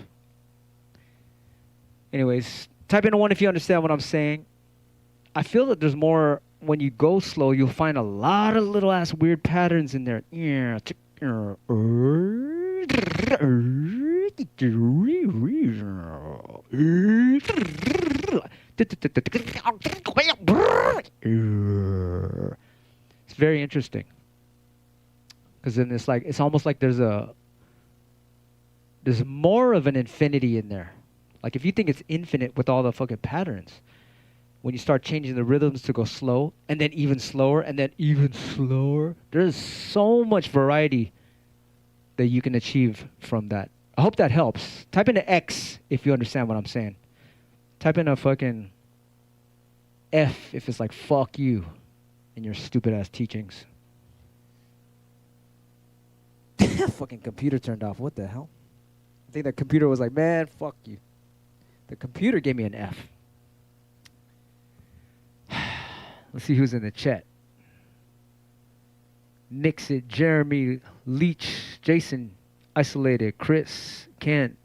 Anyways, type in a 1 if you understand what I'm saying. I feel that there's more, when you go slow, you'll find a lot of little ass weird patterns in there. It's very interesting. Because then it's almost like there's more of an infinity in there. Like if you think it's infinite with all the fucking patterns, when you start changing the rhythms to go slow, and then even slower, and then even slower, there's so much variety that you can achieve from that. I hope that helps. Type in an X if you understand what I'm saying. Type in a fucking F if it's like fuck you and your stupid ass teachings. Fucking computer turned off. What the hell? I think the computer was like, man, fuck you. The computer gave me an F. Let's see who's in the chat. Nixit, Jeremy, Leach, Jason, Isolated, Chris, Kent,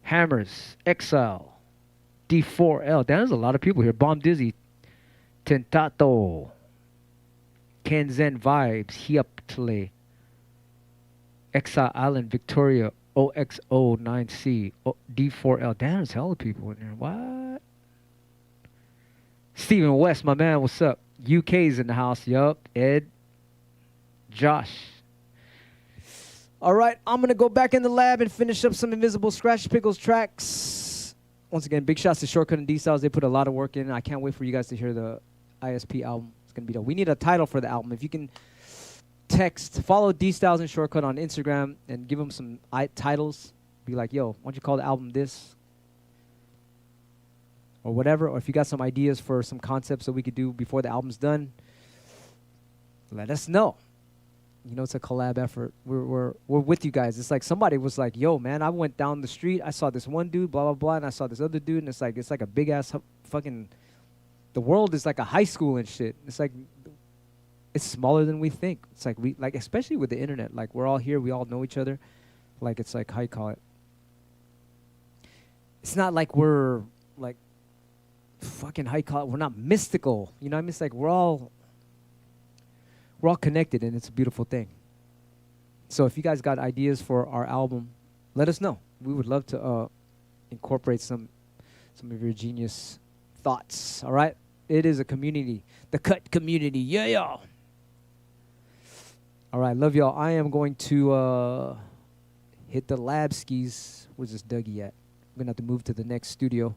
Hammers, Exile, D4L. Damn, there's a lot of people here. Bomb Dizzy, Tentato, Kenzen Vibes, Hiaptle, Exile Island, Victoria, OXO9C, D4L. Damn, there's hella people in there. What? Steven West, my man, what's up? UK's in the house. Yup. Ed. Josh. All right, I'm going to go back in the lab and finish up some Invisibl Skratch Piklz tracks. Once again, big shots to Shortcut and D-Styles. They put a lot of work in. I can't wait for you guys to hear the ISP album. It's going to be dope. We need a title for the album. If you can follow D-Styles and Shortcut on Instagram and give them some titles. Be like, yo, why don't you call the album this? Or whatever. Or if you got some ideas for some concepts that we could do before the album's done, let us know. You know, it's a collab effort. We're with you guys. It's like somebody was like, "Yo, man, I went down the street. I saw this one dude, blah blah blah, and I saw this other dude, and it's like a big ass fucking. The world is like a high school and shit. It's like it's smaller than we think. It's like we like, especially with the internet. Like we're all here. We all know each other. Like it's like how you call it. It's not like we're like fucking how you call it. We're not mystical. You know what I mean? It's like we're all connected, and it's a beautiful thing. So if you guys got ideas for our album, let us know. We would love to incorporate some of your genius thoughts. All right? It is a community, the cut community. Yeah, y'all. All right, love y'all. I am going to hit the lab skis. Where's this Dougie at? I'm gonna have to move to the next studio.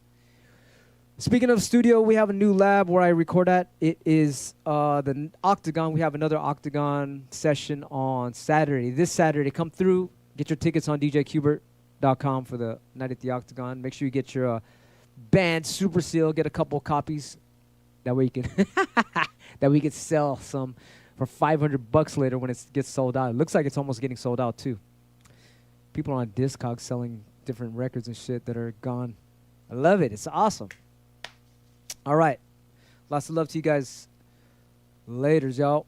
Speaking of studio, we have a new lab where I record at. It is the Octagon. We have another Octagon session on Saturday. This Saturday, come through. Get your tickets on djqbert.com for the night at the Octagon. Make sure you get your Banned Superseal. Get a couple copies. That way you can that we can sell some for $500 later when it gets sold out. It looks like it's almost getting sold out too. People are on Discogs selling different records and shit that are gone. I love it. It's awesome. All right. Lots of love to you guys. Laters, y'all.